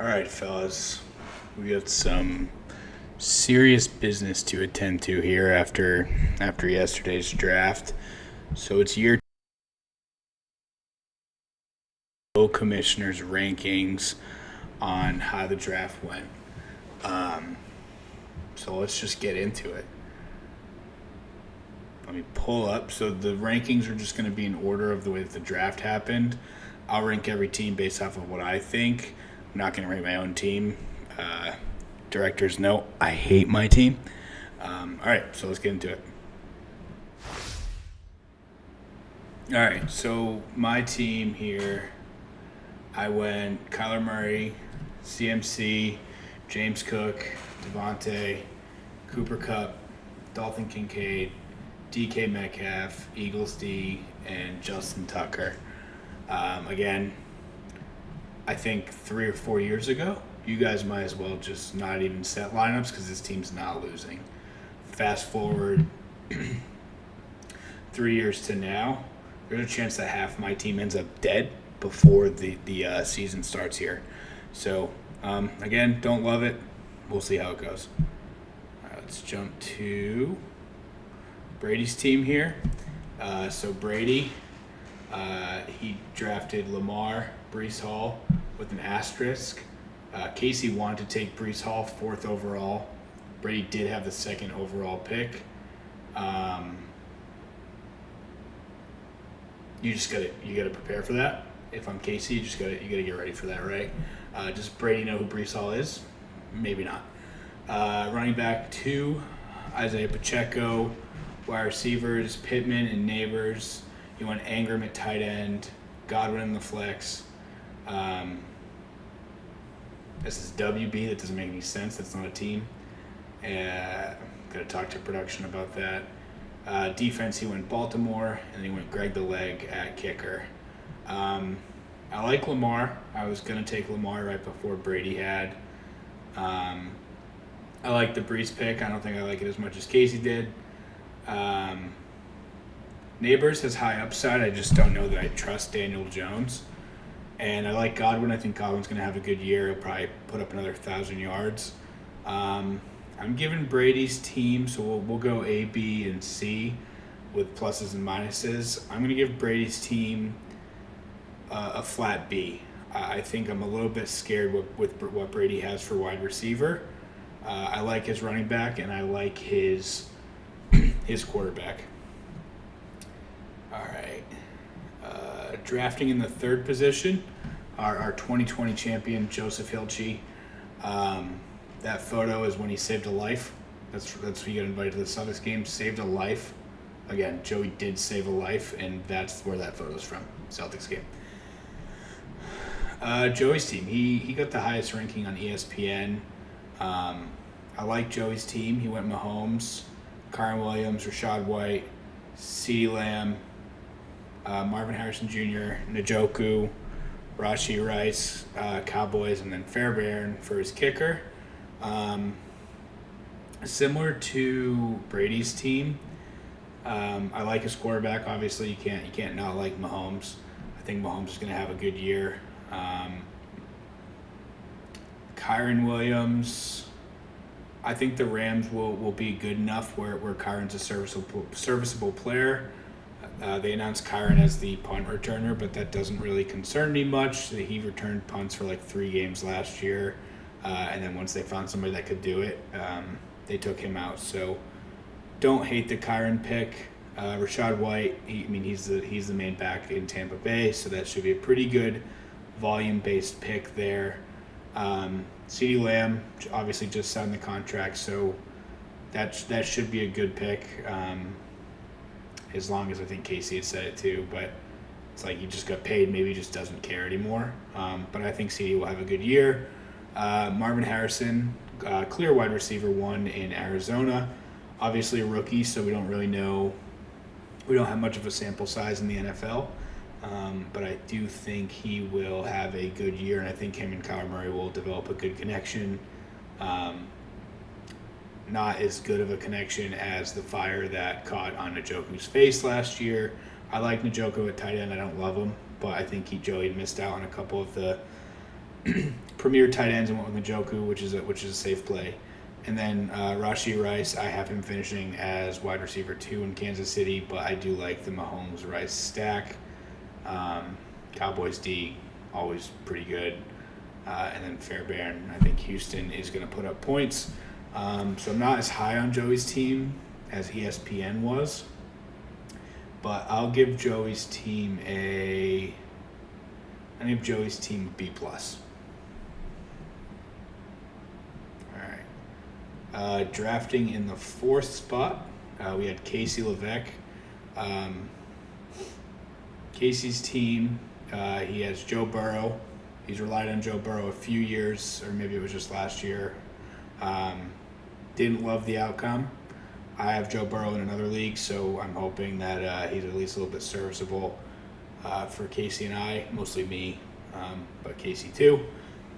All right, fellas, we got some serious business to attend to here after yesterday's draft. So it's year two commissioners' rankings on how the draft went. So let's just get into it. Let me pull up. So the rankings are just going to be in order of the way that the draft happened. I'll rank every team based off of what I think. I'm not going to rank my own team. Directors know I hate my team. All right, so let's get into it. All right, so my team here, I went Kyler Murray, CMC, James Cook, Devontae, Cooper Kupp, Dalton Kincaid, DK Metcalf, Eagles D, and Justin Tucker. Again, I think 3 or 4 years ago, you guys might as well just not even set lineups because this team's not losing. Fast forward 3 years to now, there's a chance that half my team ends up dead before the season starts here. So, again, don't love it. We'll see how it goes. All right, let's jump to Brady's team here. So Brady, he drafted Lamar, Breece Hall with an asterisk. Casey wanted to take Breece Hall 4th overall. Brady did have the 2nd overall pick. You gotta prepare for that. If I'm Casey, you gotta get ready for that, right? Does Brady know who Breece Hall is? Maybe not. Running back 2, Isaiah Pacheco. Wide receivers, Pittman and Neighbors. You want Ingram at tight end, Godwin in the flex. This is WB. That doesn't make any sense. That's not a team. Gotta talk to production about that. Defense, he went Baltimore, and he went Greg the Leg at kicker. I like Lamar. I was going to take Lamar right before Brady had. I like the Breece pick. I don't think I like it as much as Casey did. Neighbors has high upside. I just don't know that I trust Daniel Jones. And I like Godwin. I think Godwin's going to have a good year. He'll probably put up another 1,000 yards. I'm giving Brady's team, so we'll go A, B, and C with pluses and minuses. I'm going to give Brady's team a flat B. I think I'm a little bit scared with what Brady has for wide receiver. I like his running back, and I like his quarterback. All right. Drafting in the 3rd position, our 2020 champion, Joseph Hilchey. That photo is when he saved a life. That's when you got invited to the Celtics game. Saved a life. Again, Joey did save a life, and that's where that photo's from. Celtics game. Joey's team. He got the highest ranking on ESPN. I like Joey's team. He went Mahomes, Kyren Williams, Rashad White, CeeDee Lamb, Marvin Harrison Jr., Njoku, Rashee Rice, Cowboys, and then Fairbairn for his kicker. Similar to Brady's team, I like his quarterback. Obviously, you can't not like Mahomes. I think Mahomes is going to have a good year. Kyren Williams, I think the Rams will be good enough where Kyren's a serviceable player. They announced Kyren as the punt returner, but that doesn't really concern me much. He returned punts for like 3 games last year, and then once they found somebody that could do it, they took him out. So don't hate the Kyren pick. Rashad White, he's the main back in Tampa Bay, so that should be a pretty good volume-based pick there. CeeDee Lamb obviously just signed the contract, so that should be a good pick. As long as I think Casey had said it too, but it's like he just got paid. Maybe he just doesn't care anymore. But I think CD will have a good year. Marvin Harrison, clear wide receiver 1 in Arizona. Obviously a rookie, so we don't really know. We don't have much of a sample size in the NFL. But I do think he will have a good year, and I think him and Kyler Murray will develop a good connection. Not as good of a connection as the fire that caught on Njoku's face last year. I like Njoku at tight end. I don't love him, but I think Joey missed out on a couple of the premier tight ends and went with Njoku, which is a safe play. And then Rashee Rice, I have him finishing as wide receiver 2 in Kansas City, but I do like the Mahomes-Rice stack. Cowboys D, always pretty good. And then Fairbairn, I think Houston is going to put up points. So I'm not as high on Joey's team as ESPN was, but I'll give Joey's team a B+. All right. Drafting in the 4th spot, we had Casey Levesque. Casey's team, he has Joe Burrow. He's relied on Joe Burrow a few years, or maybe it was just last year. Didn't love the outcome. I have Joe Burrow in another league, so I'm hoping that he's at least a little bit serviceable for Casey and I, mostly me, but Casey too.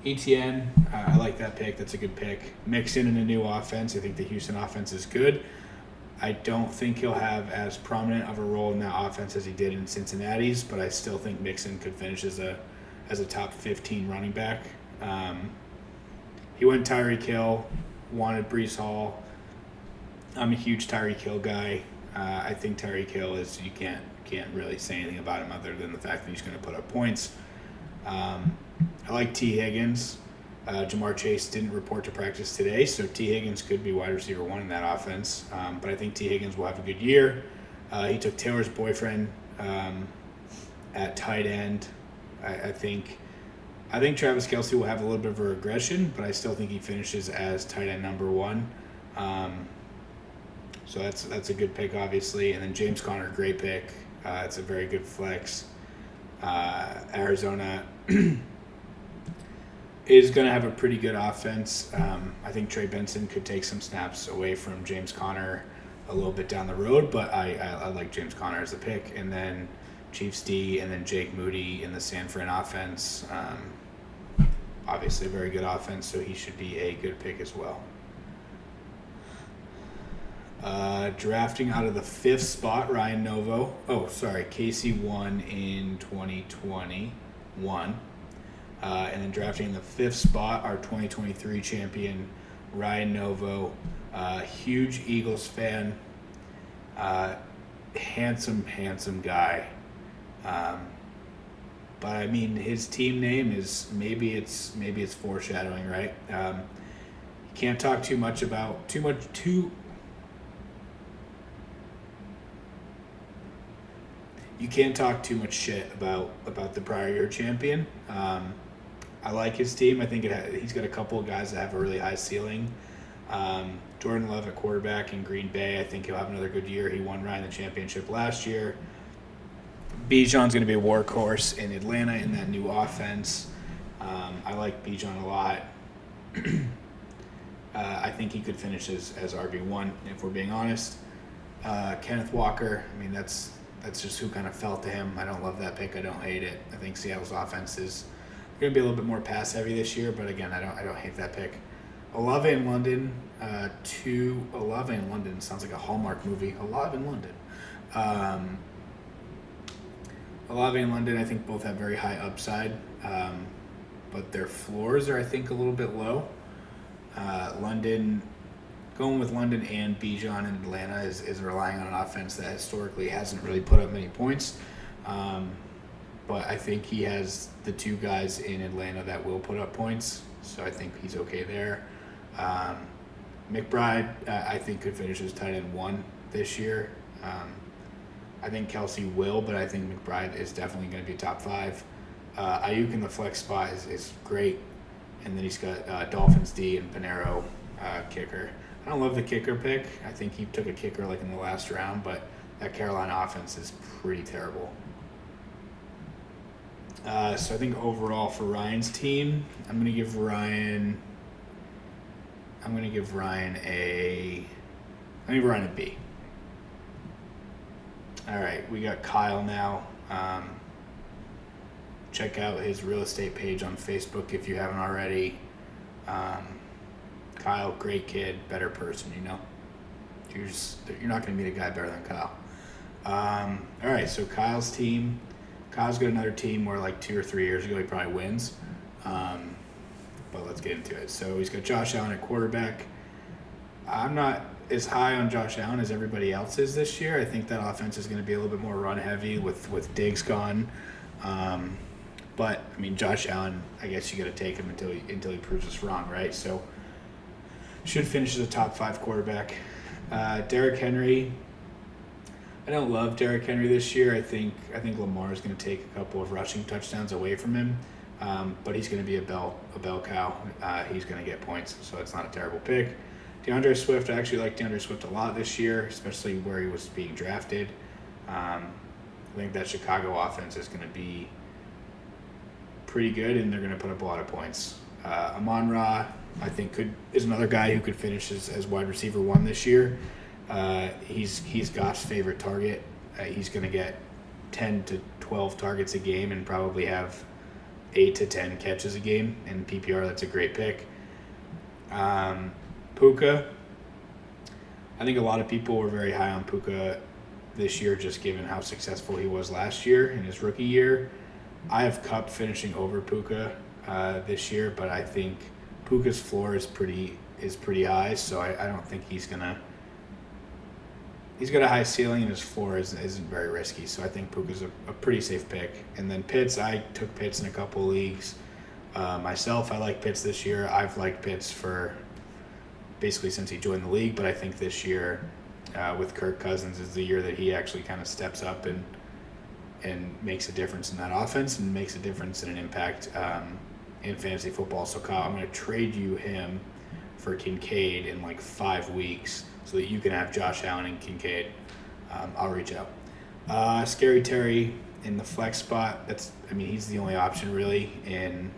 ETN, I like that pick. That's a good pick. Mixon in a new offense. I think the Houston offense is good. I don't think he'll have as prominent of a role in that offense as he did in Cincinnati's, but I still think Mixon could finish as a top 15 running back. He went Tyreek Hill, wanted Breece Hall. I'm a huge Tyreek Hill guy. I think Tyreek Hill is, you can't really say anything about him other than the fact that he's going to put up points. I like T. Higgins. Jamar Chase didn't report to practice today, so T. Higgins could be wide receiver 1 in that offense. But I think T. Higgins will have a good year. He took Taylor's boyfriend at tight end. I think Travis Kelce will have a little bit of a regression, but I still think he finishes as tight end number 1. So that's a good pick, obviously. And then James Conner, great pick. It's a very good flex. Arizona is going to have a pretty good offense. I think Trey Benson could take some snaps away from James Conner a little bit down the road, but I like James Conner as a pick. And then Chiefs D, and then Jake Moody in the San Fran offense. Obviously a very good offense, so he should be a good pick as well. Drafting out of the 5th spot, Ryan Novo. Casey won in 2021. And then drafting in the 5th spot, our 2023 champion, Ryan Novo. Huge Eagles fan. Handsome guy. But I mean, his team name is maybe it's foreshadowing, right? You can't talk too much about You can't talk too much shit about the prior year champion. I like his team. I think he's got a couple of guys that have a really high ceiling. Jordan Love at quarterback in Green Bay. I think he'll have another good year. He won Ryan the championship last year. Bijan's going to be a workhorse in Atlanta in that new offense. I like Bijan a lot. I think he could finish as RB1 if we're being honest. Kenneth Walker. I mean, that's just who kind of fell to him. I don't love that pick. I don't hate it. I think Seattle's offense is going to be a little bit more pass heavy this year, but again, I don't hate that pick. Olave in London. Olave in London sounds like a Hallmark movie. Olave in London. Olave and London, I think both have very high upside, but their floors are, I think, a little bit low. Going with London and Bijan in Atlanta is relying on an offense that historically hasn't really put up many points. But I think he has the 2 guys in Atlanta that will put up points, so I think he's okay there. McBride, I think, could finish as tight end 1 this year. I think Kelce will, but I think McBride is definitely going to be top 5. Ayuk in the flex spot is great, and then he's got Dolphins D and Pinero kicker. I don't love the kicker pick. I think he took a kicker like in the last round, but that Carolina offense is pretty terrible. So I think overall for Ryan's team, I'm gonna give Ryan a B. All right, we got Kyle now. Check out his real estate page on Facebook if you haven't already. Kyle, great kid, better person, you know. You're not going to meet a guy better than Kyle. All right, so Kyle's team. Kyle's got another team where like 2 or 3 years ago he probably wins. But let's get into it. So he's got Josh Allen at quarterback. I'm not as high on Josh Allen as everybody else is this year. I think that offense is going to be a little bit more run heavy with Diggs gone. But I mean, Josh Allen, I guess you got to take him until he proves us wrong, right? So should finish as a top 5 quarterback. Derrick Henry. I don't love Derrick Henry this year. I think Lamar is going to take a couple of rushing touchdowns away from him, but he's going to be a bell cow. He's going to get points, so it's not a terrible pick. DeAndre Swift. I actually like DeAndre Swift a lot this year, especially where he was being drafted. I think that Chicago offense is going to be pretty good, and they're going to put up a lot of points. Amon-Ra, I think, is another guy who could finish as wide receiver 1 this year. He's Goff's favorite target. He's going to get 10 to 12 targets a game and probably have 8 to 10 catches a game. In PPR, that's a great pick. Puka. I think a lot of people were very high on Puka this year, just given how successful he was last year in his rookie year. I have Kupp finishing over Puka this year, but I think Puka's floor is pretty high, so I don't think he's got a high ceiling, and his floor isn't very risky. So I think Puka's a pretty safe pick. And then Pitts, I took Pitts in a couple leagues. Myself, I like Pitts this year. I've liked Pitts for basically since he joined the league, but I think this year with Kirk Cousins is the year that he actually kind of steps up and makes a difference in that offense and makes a difference and an impact in fantasy football. So Kyle, I'm going to trade you him for Kincaid in like 5 weeks so that you can have Josh Allen and Kincaid. I'll reach out. Scary Terry in the flex spot. He's the only option really in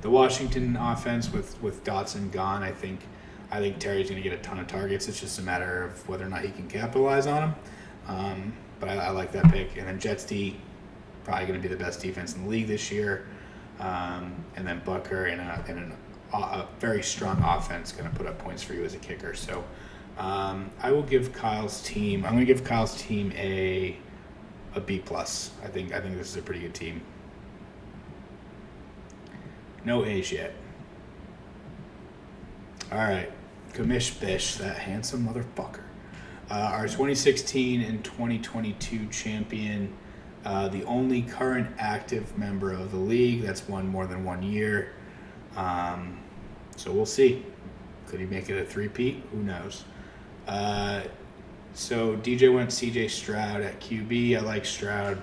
the Washington offense with Dotson gone. I think Terry's going to get a ton of targets. It's just a matter of whether or not he can capitalize on them. But I like that pick. And then Jets D, probably going to be the best defense in the league this year. And then Bucker in a very strong offense going to put up points for you as a kicker. So I will give Kyle's team. I'm going to give Kyle's team a B+. I think this is a pretty good team. No A's yet. All right, Kamish Bish, that handsome motherfucker. Our 2016 and 2022 champion, the only current active member of the league that's won more than 1 year. So we'll see. Could he make it a three-peat? Who knows? So DJ went CJ Stroud at QB. I like Stroud.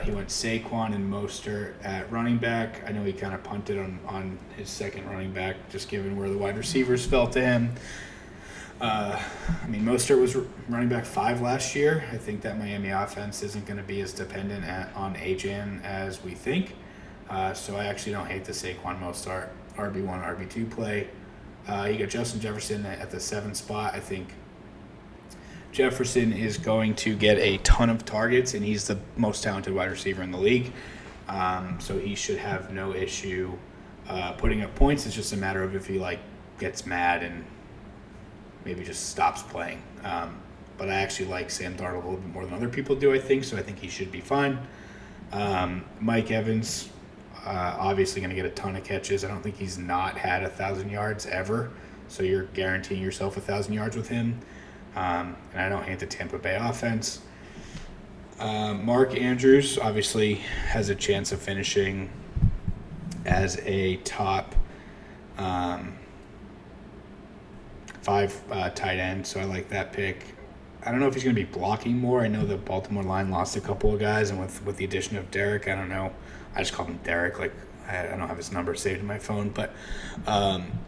He went Saquon and Mostert at running back. I know he kind of punted on his second running back, just given where the wide receivers fell to him. Mostert was running back 5 last year. I think that Miami offense isn't going to be as dependent on A-Jan as we think. So I actually don't hate the Saquon Mostert RB1, RB2 play. You got Justin Jefferson at the 7th spot. I think Jefferson is going to get a ton of targets, and he's the most talented wide receiver in the league. So he should have no issue putting up points. It's just a matter of if he gets mad and maybe just stops playing. But I actually like Sam Darnold a little bit more than other people do, I think, so I think he should be fine. Mike Evans, obviously going to get a ton of catches. I don't think he's not had 1,000 yards ever, so you're guaranteeing yourself 1,000 yards with him. And I don't hate the Tampa Bay offense. Mark Andrews obviously has a chance of finishing as a top 5 tight end, so I like that pick. I don't know if he's going to be blocking more. I know the Baltimore line lost a couple of guys, and with the addition of Derek, I don't know. I just called him Derek. I don't have his number saved in my phone, but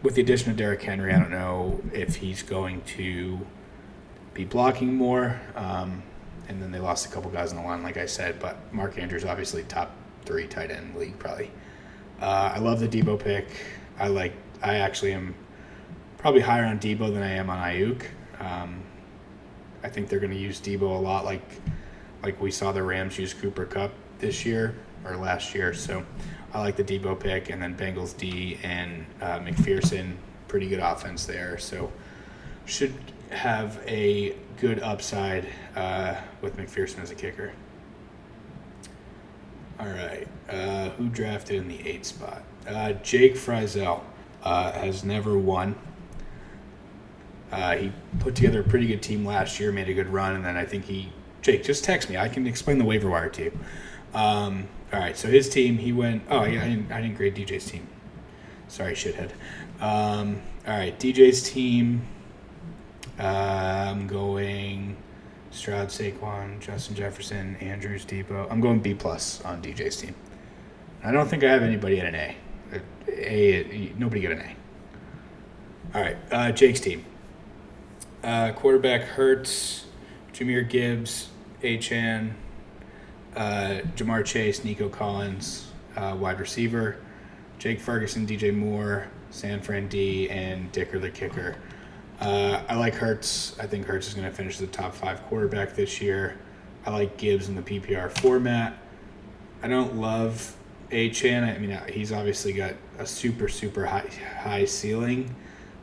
with the addition of Derrick Henry, I don't know if he's going to be blocking more. And then they lost a couple guys on the line, like I said, but Mark Andrews obviously top 3 tight end league probably. I love the Debo pick. I actually am probably higher on Debo than I am on Ayuk. I think they're going to use Debo a lot, like we saw the Rams use Cooper Kupp this year or last year. So I like the Debo pick, and then Bengals D and McPherson, pretty good offense there. So should have a good upside with McPherson as a kicker. All right, Who drafted in the 8 spot? Jake Frizel has never won. He put together a pretty good team last year, made a good run, and then I think Jake, just text me. I can explain the waiver wire to you. All right, so his team, he went. Oh yeah, I didn't grade DJ's team. Sorry, shithead. All right, DJ's team. I'm going Stroud, Saquon, Justin Jefferson, Andrews, Depot. I'm going B+ on DJ's team. I don't think I have anybody at an A. Nobody get an A. All right, Jake's team. Quarterback Hurts, Jahmyr Gibbs, Achane, Jamar Chase, Nico Collins, wide receiver, Jake Ferguson, DJ Moore, San Fran D, and Dicker the kicker. I like Hurts. I think Hurts is going to finish the top 5 quarterback this year. I like Gibbs in the PPR format. I don't love Achane. I mean, he's obviously got a super, super high ceiling.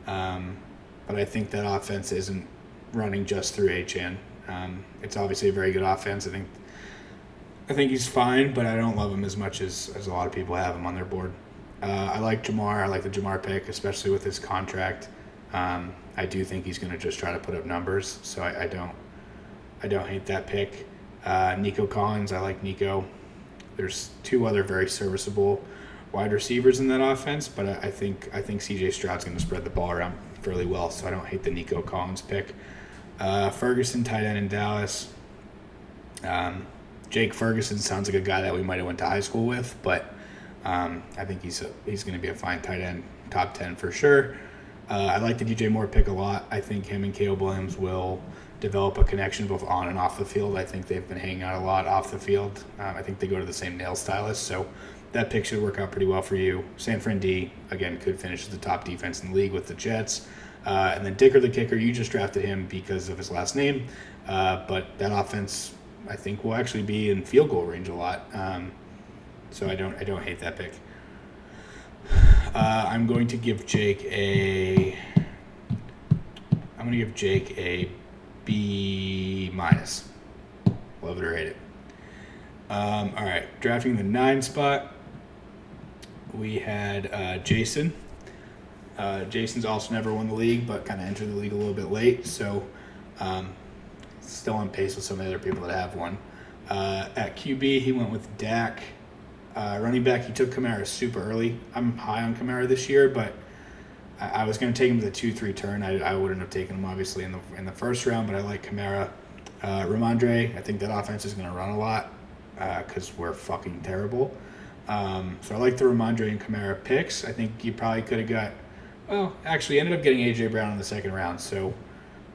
But I think that offense isn't running just through Achane. It's obviously a very good offense. I think he's fine, but I don't love him as much as a lot of people have him on their board. I like Jamar. I like the Jamar pick, especially with his contract. I do think he's going to just try to put up numbers, so I don't hate that pick. Nico Collins, I like Nico. There's 2 other very serviceable wide receivers in that offense, but I think CJ Stroud's going to spread the ball around fairly well, so I don't hate the Nico Collins pick. Ferguson, tight end in Dallas. Jake Ferguson sounds like a guy that we might have went to high school with, but I think he's going to be a fine tight end, top 10 for sure. I like the DJ Moore pick a lot. I think him and Caleb Williams will develop a connection both on and off the field. I think they've been hanging out a lot off the field. I think they go to the same nail stylist, so that pick should work out pretty well for you. San Fran D, again, could finish as the top defense in the league with the Jets. And then Dicker the kicker, you just drafted him because of his last name. But that offense, I think, will actually be in field goal range a lot. So I don't hate that pick. I'm going to give Jake a B-. Love it or hate it. All right, drafting the 9 spot, we had Jason. Jason's also never won the league, but kind of entered the league a little bit late, so still on pace with some of the other people that have won. At QB, he went with Dak. Running back, he took Kamara super early. I'm high on Kamara this year, but I was going to take him with a 2-3 turn. I wouldn't have taken him, obviously, in the first round, but I like Kamara. Ramondre, I think that offense is going to run a lot because we're fucking terrible. So I like the Ramondre and Kamara picks. I think you probably could have got, actually ended up getting A.J. Brown in the second round. So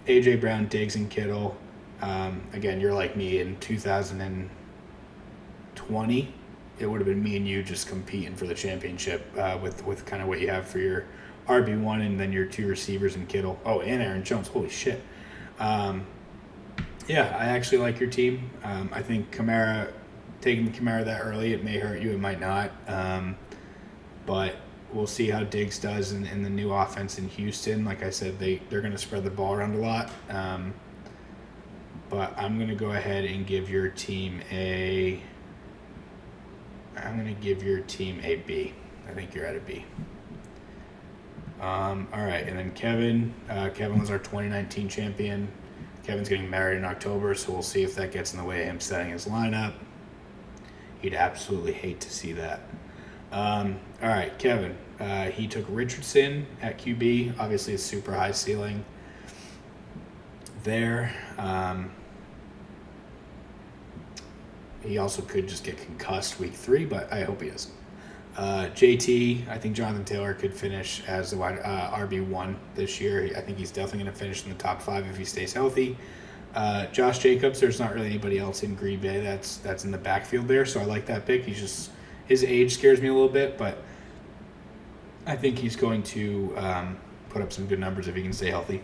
A.J. Brown, Diggs, and Kittle. Again, you're like me in 2020. It would have been me and you just competing for the championship with kind of what you have for your RB1 and then your 2 receivers and Kittle. Oh, and Aaron Jones. Holy shit. Yeah, I actually like your team. I think taking Kamara that early, it may hurt you, it might not. But we'll see how Diggs does in the new offense in Houston. Like I said, they're going to spread the ball around a lot. But I'm going to go ahead and give your team a B. I think you're at a B. All right, and then Kevin. Kevin was our 2019 champion. Kevin's getting married in October, so we'll see if that gets in the way of him setting his lineup. He'd absolutely hate to see that. All right, Kevin. He took Richardson at QB. Obviously, a super high ceiling there. He also could just get concussed week 3, but I hope he doesn't. JT, I think Jonathan Taylor could finish as the RB1 this year. I think he's definitely going to finish in the top 5 if he stays healthy. Josh Jacobs, there's not really anybody else in Green Bay that's in the backfield there, so I like that pick. His age scares me a little bit, but I think he's going to put up some good numbers if he can stay healthy.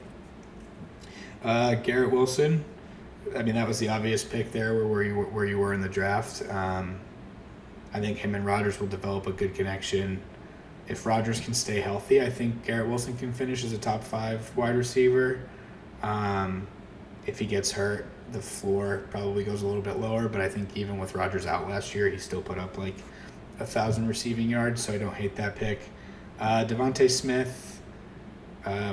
Garrett Wilson, I mean, that was the obvious pick there where you were in the draft. I think him and Rodgers will develop a good connection. If Rodgers can stay healthy, I think Garrett Wilson can finish as a top 5 wide receiver. If he gets hurt, the floor probably goes a little bit lower, but I think even with Rodgers out last year, he still put up like 1,000 receiving yards, so I don't hate that pick. Devontae Smith,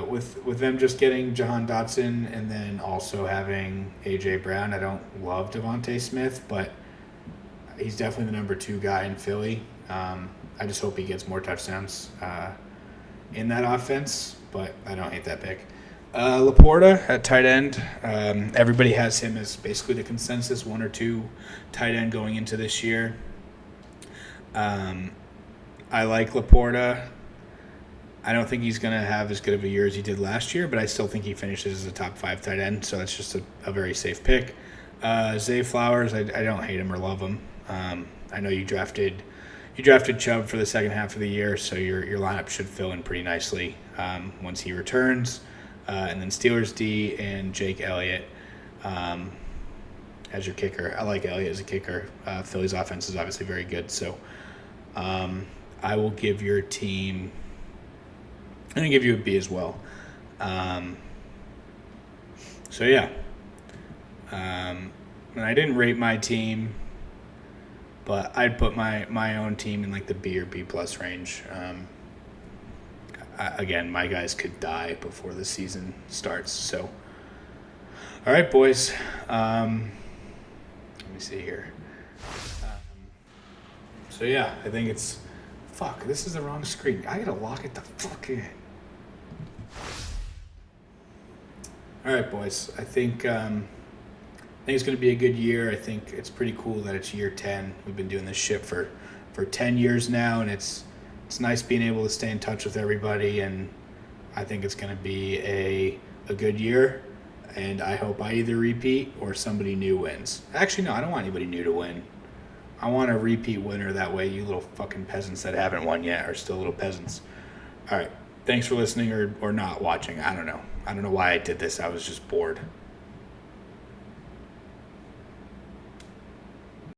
with them just getting Jahan Dotson and then also having A.J. Brown, I don't love Devontae Smith, but he's definitely the number 2 guy in Philly. I just hope he gets more touchdowns in that offense, but I don't hate that pick. Laporta at tight end. Everybody has him as basically the consensus 1 or 2 tight end going into this year. I like Laporta. I don't think he's going to have as good of a year as he did last year, but I still think he finishes as a top 5 tight end, so that's just a very safe pick. Zay Flowers, I don't hate him or love him. I know you drafted Chubb for the second half of the year, so your lineup should fill in pretty nicely once he returns. And then Steelers D and Jake Elliott as your kicker. I like Elliott as a kicker. Philly's offense is obviously very good, so I will give your team. I'm going to give you a B as well. So yeah. And I didn't rate my team, but I'd put my own team in like the B or B plus range. Again, my guys could die before the season starts. So, all right, boys. Let me see here. So yeah, I think it's. Fuck, this is the wrong screen. I gotta lock it the fuck in. All right, boys. I think it's going to be a good year. I think it's pretty cool that it's year 10. We've been doing this shit for 10 years now, and it's nice being able to stay in touch with everybody, and I think it's going to be a good year, and I hope I either repeat or somebody new wins. Actually, no, I don't want anybody new to win. I want a repeat winner. That way you little fucking peasants that haven't won yet are still little peasants. All right. Thanks for listening or not watching. I don't know. I don't know why I did this. I was just bored.